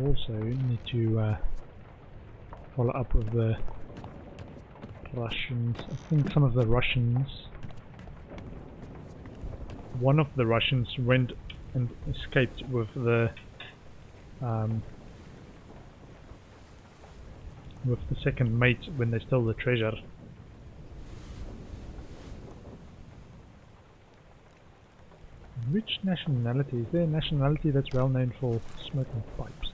Also need to follow up with the Russians. I think some of the Russians, one of the Russians went and escaped with the second mate when they stole the treasure. Which nationality? Is there a nationality that's well known for smoking pipes?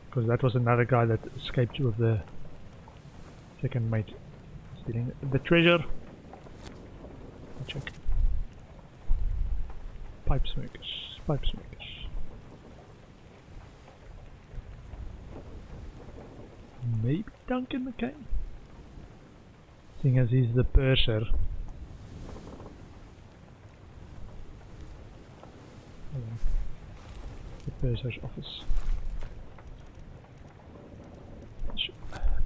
Because that was another guy that escaped with the second mate stealing the treasure. Check. Pipe smokers. Pipe smokers. Maybe Duncan McCain. Seeing as he's the purser. The purser's office.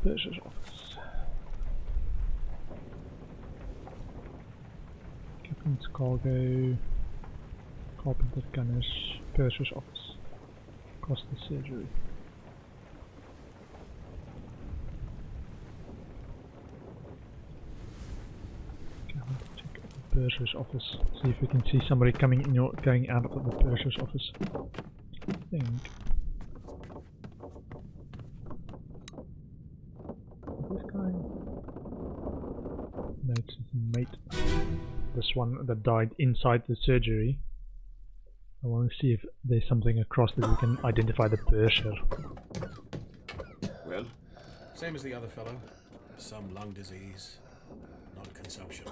Purser's office. Captain's cargo. Carpenter gunners. Purser's office. Across the surgery. Purser's office. See if we can see somebody coming in or going out of the purser's office. I think. This guy. No, it's his mate. This one that died inside the surgery. I want to see if there's something across that we can identify the purser. Well, same as the other fellow. Some lung disease, non-consumption.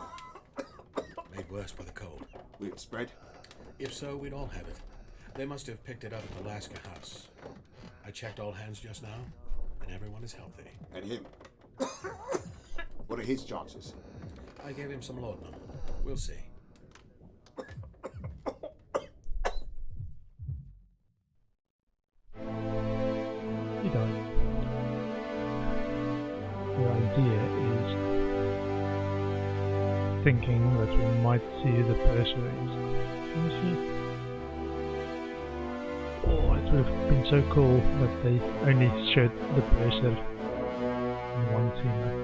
Made worse by the cold. Will it spread? If so, we'd all have it. They must have picked it up at the Alaska house. I checked all hands just now, and everyone is healthy. And him? What are his chances? I gave him some laudanum. We'll see. He died. The idea is thinking that we might see who the purser is. Can you see? Oh, it would have been so cool that they only showed the purser in one scene.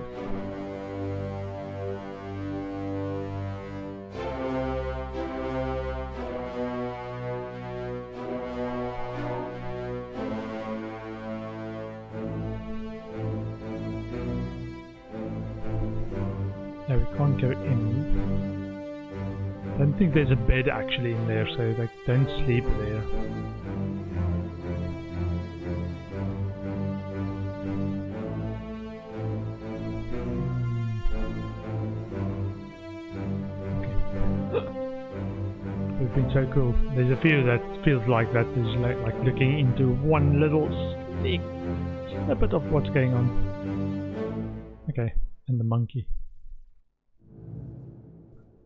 No, we can't go in. I don't think there's a bed actually in there, so like don't sleep there. It would have been so cool. There's a few that feels like that is like looking into one little snippet of what's going on. Okay, and the monkey.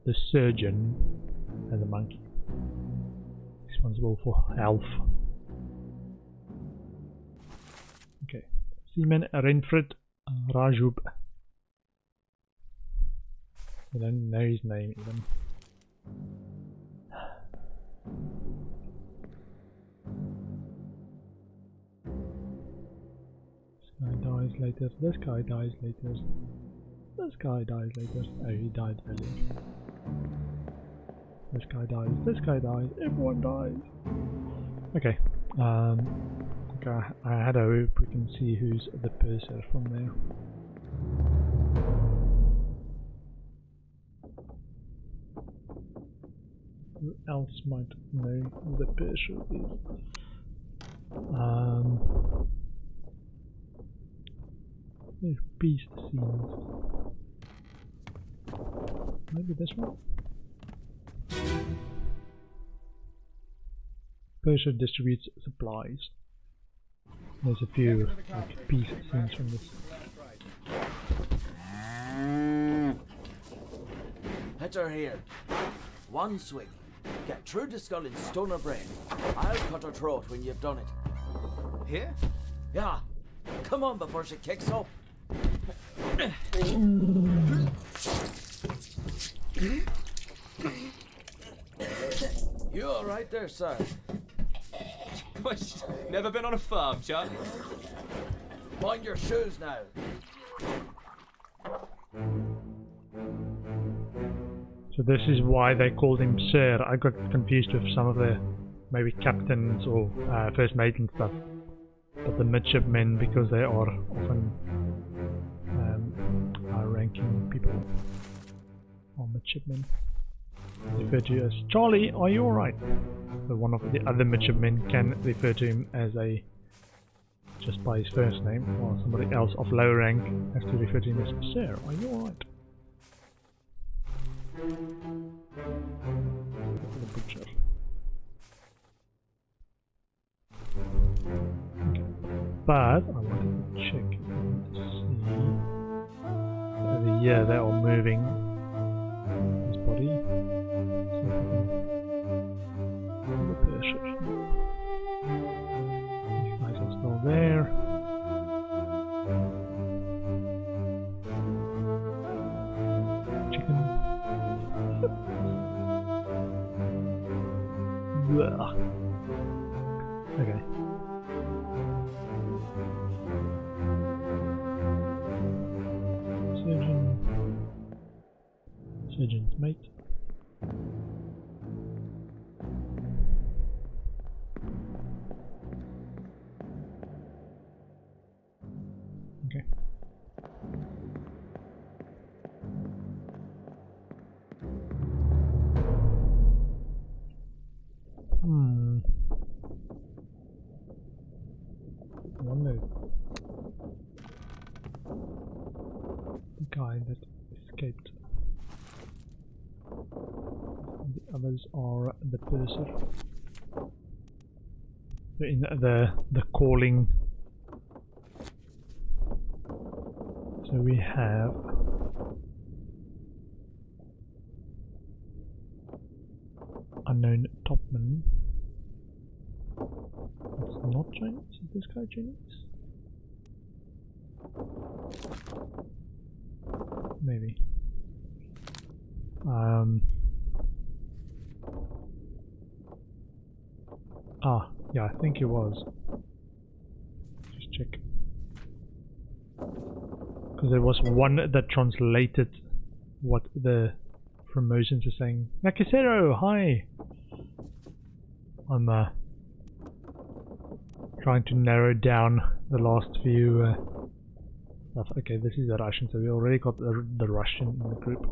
The surgeon and the monkey. Responsible for health. Okay. Seaman Renfred Rajub. I don't know his name even. This guy dies later. This guy dies later. This guy dies later. Oh, he died earlier. This guy dies. This guy dies. Everyone dies. Okay. Okay. I had a hope we can see who's the purser from there. Who else might know who the purser is? There's beast scenes. Maybe this one? Purser distributes supplies. There's a few like peace scenes from this. Hit her here. One swing. Get through the skull in stone or brain. I'll cut her throat when you've done it. Here? Yeah. Come on before she kicks up. You all right there, sir? Never been on a farm, Chuck? Mind your shoes now. So this is why they called him Sir. I got confused with some of the maybe captains or first mate and stuff. But the midshipmen, because they are often high-ranking people, or midshipmen, referred to as Charlie. Are you all right? So one of the other midshipmen can refer to him as a just by his first name, while somebody else of low rank has to refer to him as Sir. Are you all right? The butcher. Okay. But I wanted to check to see over here they are moving his body. So the purser. These guys are still there. Chicken. Ugh. Okay. Surgeon's mate. Okay. I wonder the guy that escaped. The others are the purser. In the calling. So we have unknown topman. It's not Chinese. Is this guy Chinese? Maybe. Yeah, I think it was. Just check. Because there was one that translated what the promotions are saying. Nakasero, hi! I'm trying to narrow down the last few stuff. Okay, this is the Russian, so we already got the Russian in the group.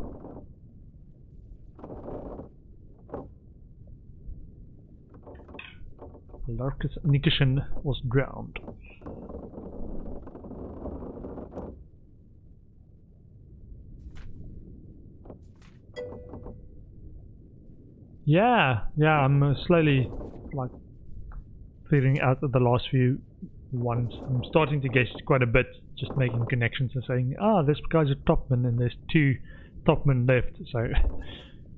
Larkus Nikishin was drowned. Yeah, I'm slowly like figuring out the last few ones. I'm starting to guess quite a bit, just making connections and saying, this guy's a topman and there's 2 topmen left, so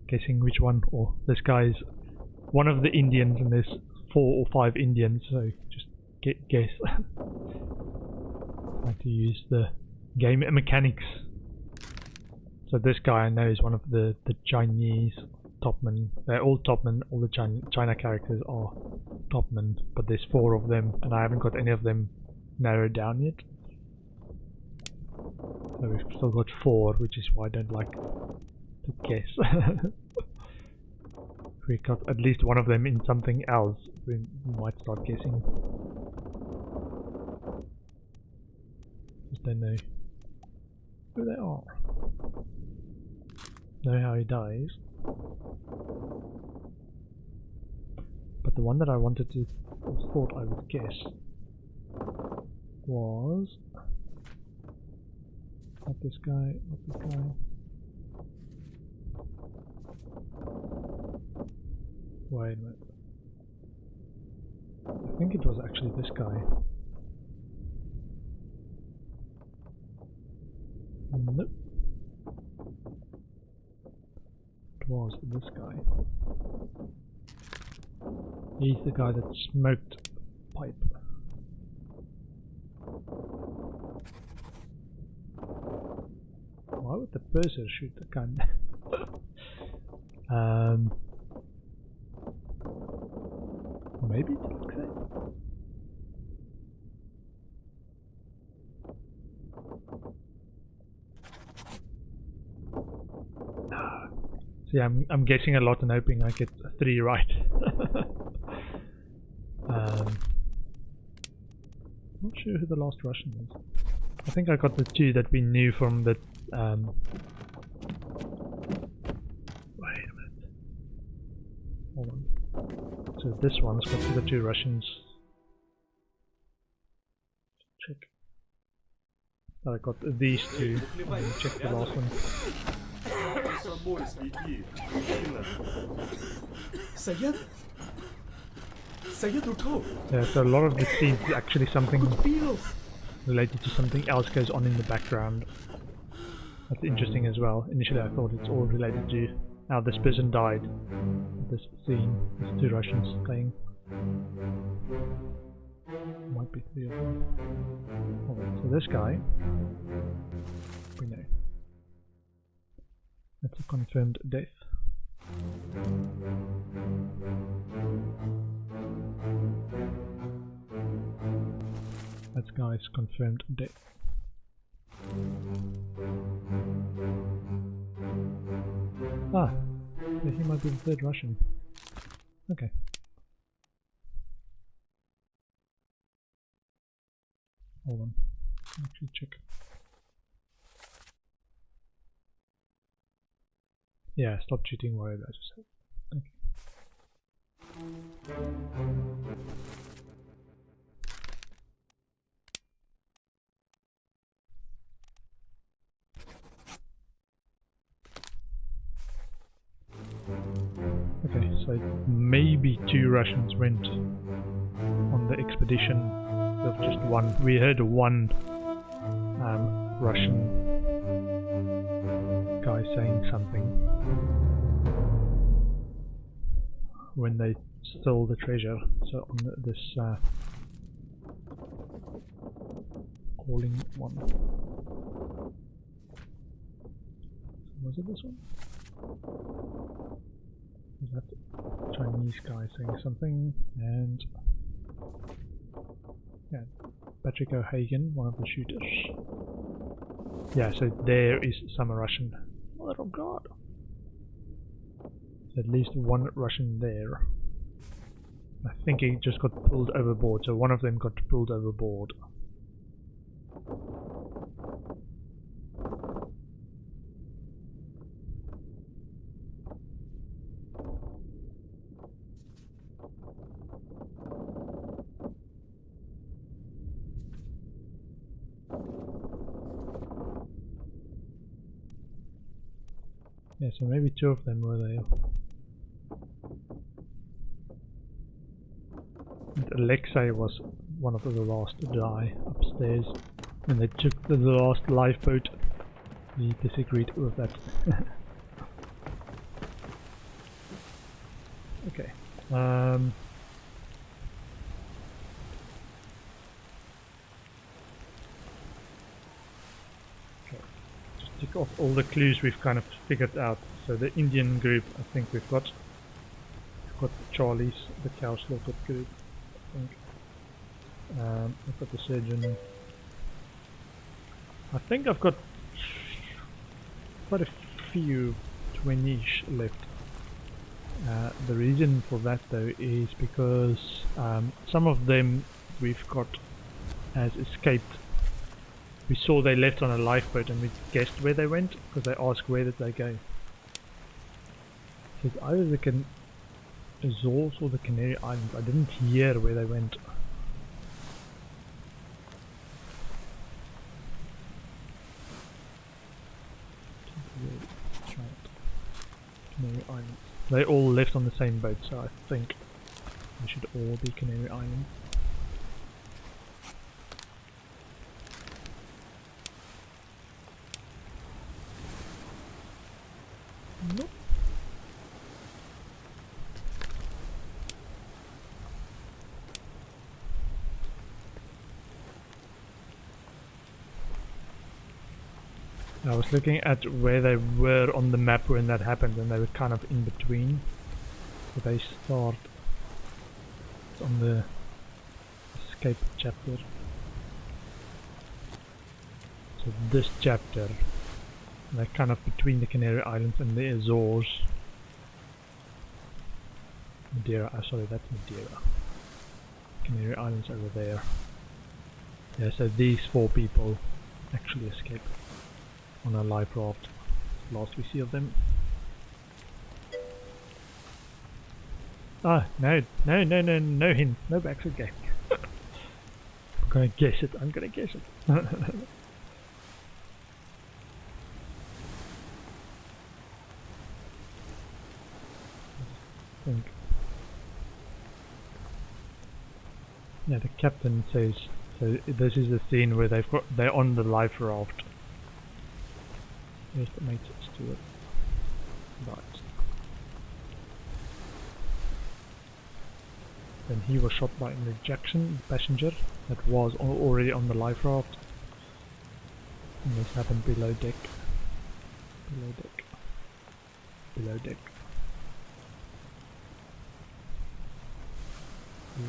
guessing which one, or this guy's one of the Indians and there's 4 or 5 Indians, so just guess. Like to use the game mechanics. So this guy I know is one of the Chinese topmen. They're all topmen, all the China characters are topmen, but there's 4 of them and I haven't got any of them narrowed down yet. So we've still got 4, which is why I don't like to guess. If we got at least one of them in something else, we might start guessing. Just don't know who they are. Know how he dies. But the one that I wanted to, thought I would guess, was not this guy, not this guy. Wait a minute. I think it was actually this guy. Nope. It was this guy. He's the guy that smoked pipe. Why would the purser shoot the gun? Maybe it looks like. Yeah, I'm guessing a lot and hoping I get 3 right. Not sure who the last Russian is. I think I got the 2 that we knew from the wait a minute. Hold on. So this one's got the 2 Russians. Check. I got these 2. Let me check the last one. Yeah, so a lot of the scenes actually something related to something else goes on in the background. That's interesting as well. Initially I thought it's all related to how this person died. This scene, there's 2 Russians playing. Might be 3 of them. Alright, so this guy, we know. That's a confirmed death. That guy's confirmed death. Ah, yeah, he might be the 3rd Russian. Okay. Hold on, actually check. Yeah, stop cheating, worry about yourself. Okay. Okay, so maybe 2 Russians went on the expedition. Of just 1. We heard 1 Russian guy saying something when they stole the treasure. So on this calling one. Was it this one? Was that Chinese guy saying something? And yeah, Patrick O'Hagan, one of the shooters. Yeah, so there is some Russian. Mother of God! There's at least 1 Russian there. I think he just got pulled overboard, so one of them got pulled overboard. Yeah, so maybe 2 of them were there. And Alexei was one of the last to die upstairs. When they took the last lifeboat, he disagreed with that. Okay. Tick off all the clues we've kind of figured out. So the Indian group, I think we've got Charlie's, the cow slaughter group, I think. I've got the surgeon. I think I've got quite a few 20-ish left. The reason for that though is because some of them we've got as escaped. We saw they left on a lifeboat and we guessed where they went because they asked where did they go. So it's either the Azores or the Canary Islands. I didn't hear where they went. Canary Islands. They all left on the same boat, so I think they should all be Canary Islands. Nope. I was looking at where they were on the map when that happened, and they were kind of in between. So they start on the escape chapter. So this chapter, they're kind of between the Canary Islands and the Azores. Madeira, sorry, that's Madeira. Canary Islands over there. Yeah, so these 4 people actually escape on a life raft. Last we see of them. Ah, no hint, no backseat game. I'm gonna guess it, think. Yeah, the captain says, so this is the scene where they're on the life raft. Where's the mate steward? Right. Then he was shot by Henry Jackson, the passenger that was already on the life raft. And this happened below deck. Below deck. Below deck.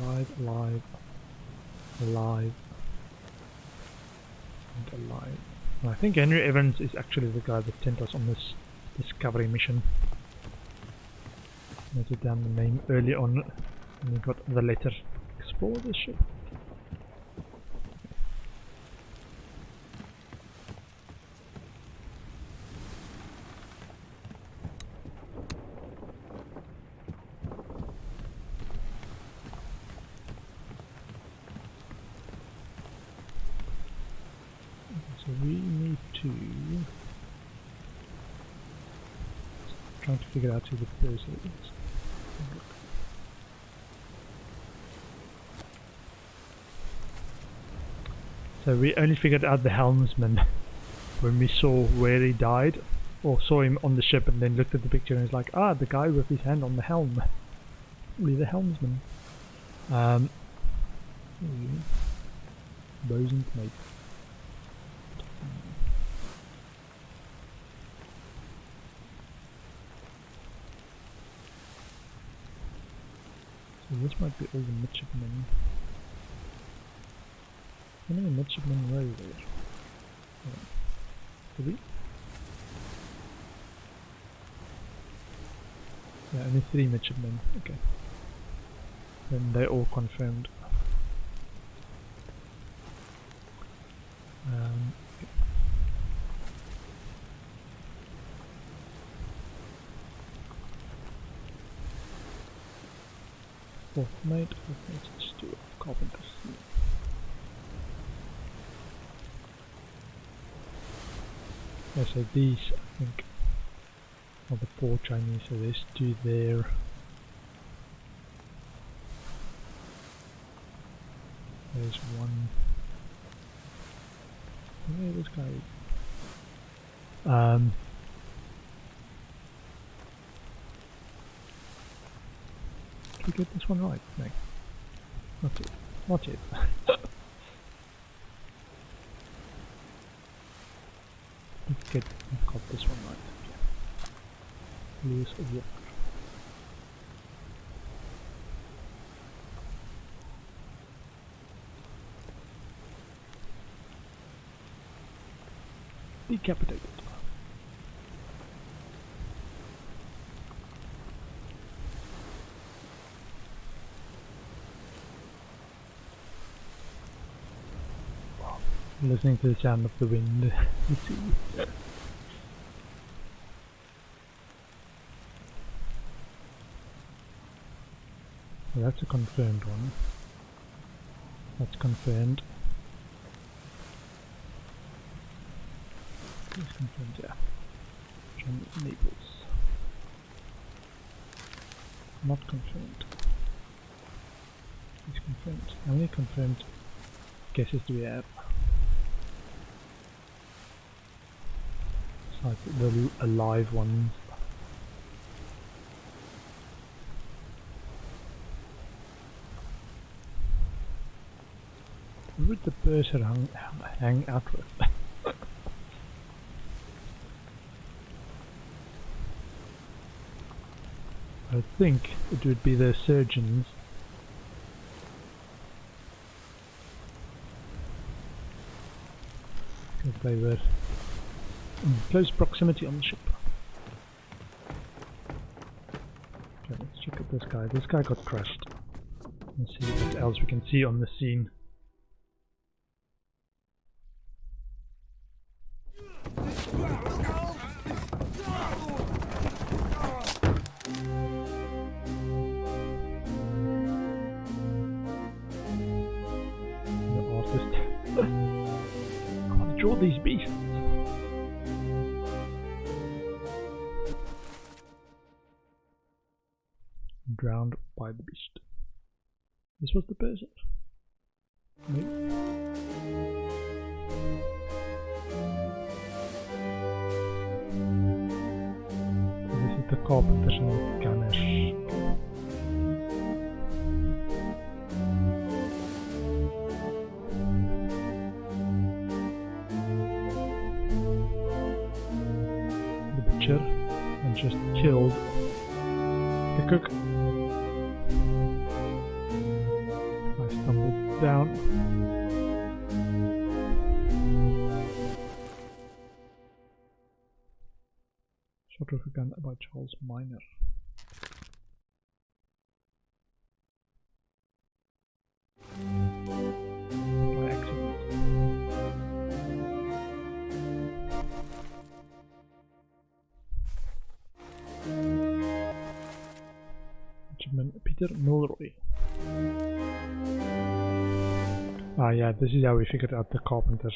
Alive, alive, alive, and alive. And I think Henry Evans is actually the guy that sent us on this discovery mission. Noted down the name early on, and we got the letter. Explore the ship. So we need to trying to figure out who the person is. So we only figured out the helmsman when we saw where he died, or saw him on the ship and then looked at the picture and was like, ah, the guy with his hand on the helm. Probably the helmsman. Bosun's mate. So this might be all the midshipmen. How many midshipmen were there? 3? Yeah, only 3 midshipmen. Okay. Then they're all confirmed. Okay. Fourth mate, Stewart, Carpenter. Yeah, so these, I think, are the 4 Chinese, so there's 2 there. There's 1. Where this guy is? Did we get this one right? No. Not yet. Not yet. We've got this one right. Okay. Lewis of Walker. Decapitated. Listening to the sound of the wind. The sea. So that's a confirmed one. That's confirmed. It's confirmed, yeah. John Naples. Not confirmed. It's confirmed. How many confirmed guesses do we have? Like the alive ones. Who would the person hang out with? I think it would be the surgeons. Because they were in close proximity on the ship. Okay, let's check it. this guy? This guy got crushed. Let's see what else we can see on the scene. The artist. I want to draw these beasts. Drowned by the beast. This was the person. Maybe. This is the carpenter's and Ganesh. The butcher and just killed the cook. Down. Shot with a gun by Charles Minor. By accident. Achievement Peter Milroy. Ah yeah, this is how we figured out the carpenters.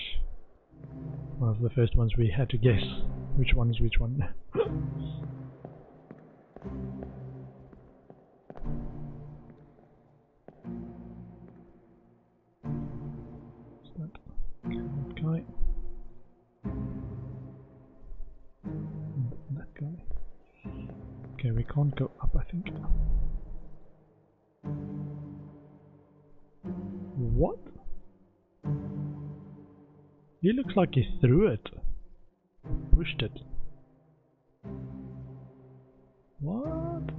One of the first ones we had to guess which one is which one. Is that guy? And that guy. Okay, we can't go up, I think. What? He looks like he threw it. Pushed it. What?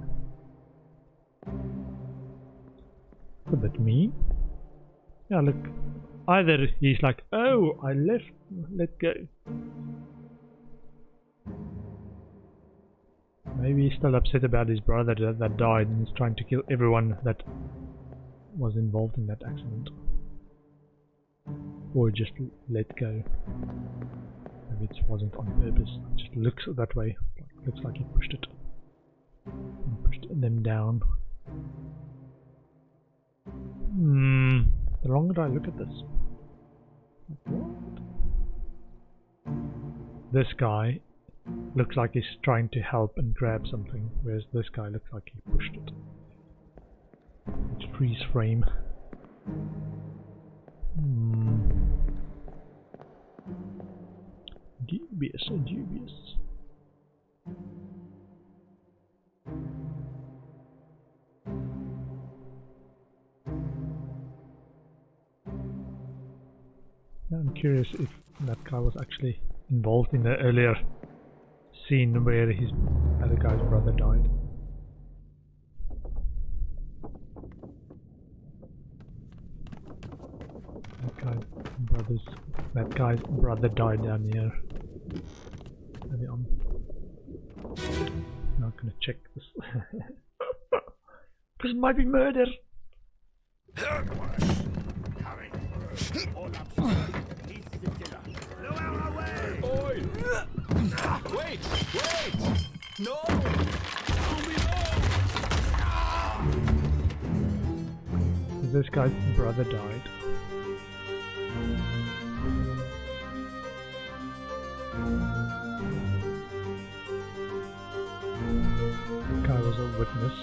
That's a bit mean. Yeah, look. Either he's like, oh, I left, let go. Maybe he's still upset about his brother that died and he's trying to kill everyone that was involved in that accident. Or just let go. Maybe it wasn't on purpose. It just looks that way. Looks like he pushed it. And pushed them down. The longer I look at this. Like, what? This guy looks like he's trying to help and grab something, whereas this guy looks like he pushed it. It's freeze frame. Dubious, dubious. Now I'm curious if that guy was actually involved in the earlier scene where his other guy's brother died. That guy's brother died down here. Maybe I'm not gonna check this. Because it might be murder. Oi! Wait! No! This guy's brother died. The guy was a witness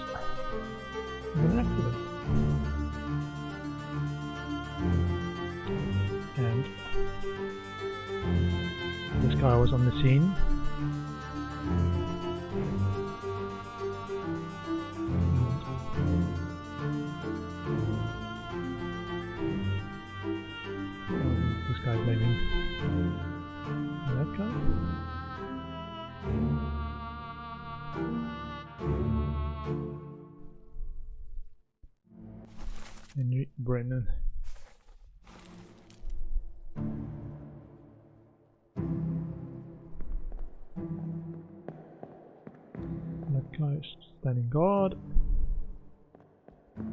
in an accident. And this guy was on the scene. This guy's blaming that guy. Henry Brennan. That guy is standing guard. Hmm.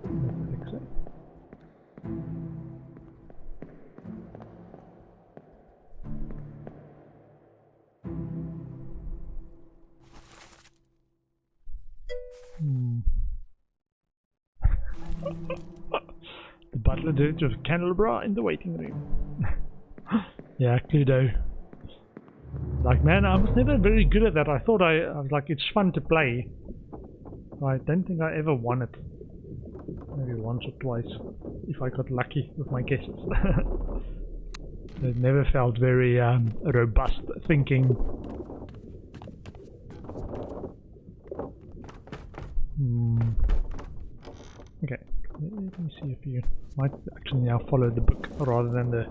Let's fix it. Hmm. The butler did it with candelabra in the waiting room. Yeah, Cluedo. Like, man, I was never very good at that. I thought I was like, it's fun to play. I don't think I ever won it. Maybe once or twice, if I got lucky with my guesses. It never felt very robust thinking. Okay, let me see if you might actually now follow the book rather than the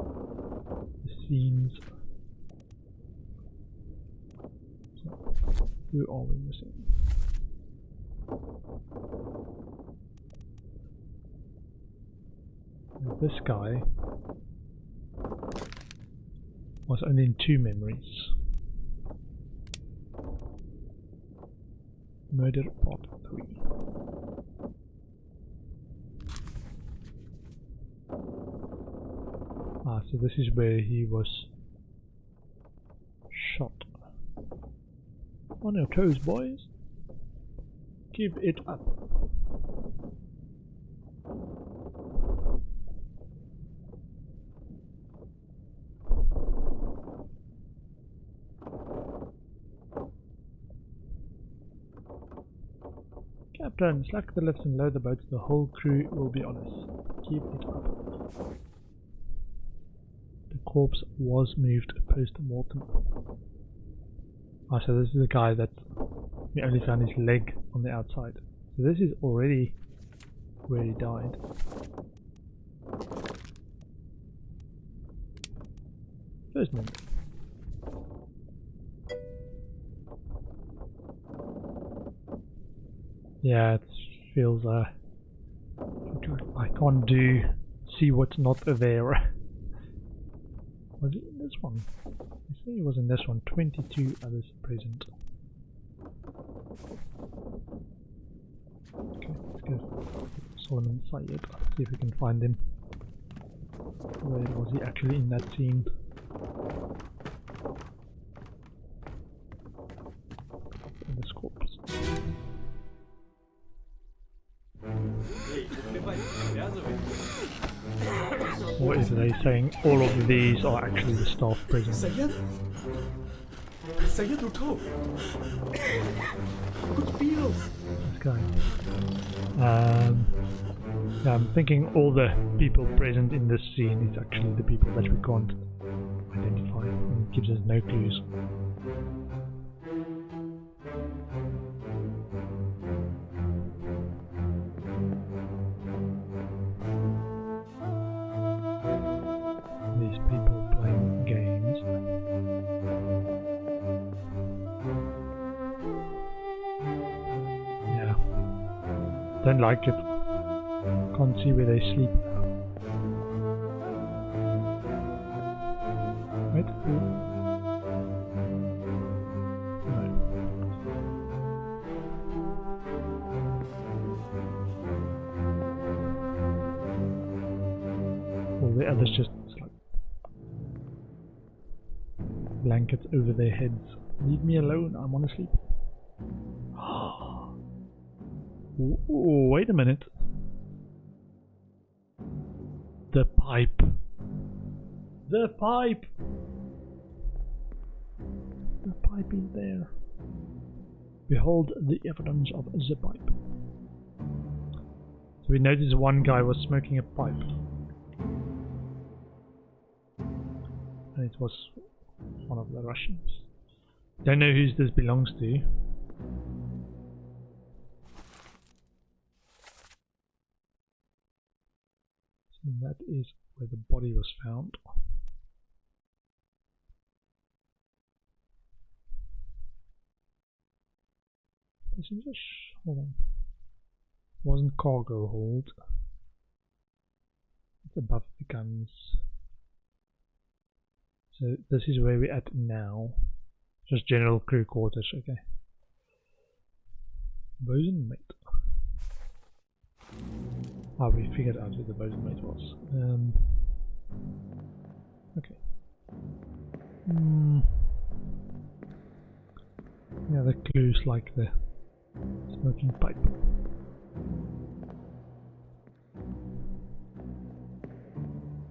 scenes. So, who are we missing? This guy was only in 2 memories. Murder Part 3. Ah, so this is where he was shot. On your toes, boys. Keep it up. Captain, slack the lifts and load the boats. The whole crew will be on us. Keep it up. The corpse was moved post-mortem. Ah, so this is the guy that we only found his leg on the outside. So this is already where he died. First memory. Yeah, it feels I can't see what's not there. Was he in this one? I say he was in this one. 22 others present. Okay, let's go Solomon Syed. See if we can find him. Where was he actually in that scene? In this corpse. What is they saying? All of these are actually the staff present. Syed utho. Kuch pee lo. This guy. Yeah, I'm thinking all the people present in this scene is actually the people that we can't identify, and it gives us no clues. These people playing games. Yeah. Don't like it. Can't see where they sleep. Wait. No. All the others just like blankets over their heads. Leave me alone, I want to sleep. Ooh, wait a minute. The pipe. The pipe. The pipe is there. Behold the evidence of the pipe. So we noticed one guy was smoking a pipe. And it was one of the Russians. Don't know who this belongs to. And that is where the body was found. passengers? Hold on. Wasn't cargo hold. It's above the guns. So this is where we're at now. Just general crew quarters, okay. Bosun mate. Ah, we figured out who the bosun mate was. Okay. Yeah, the clues like the smoking pipe.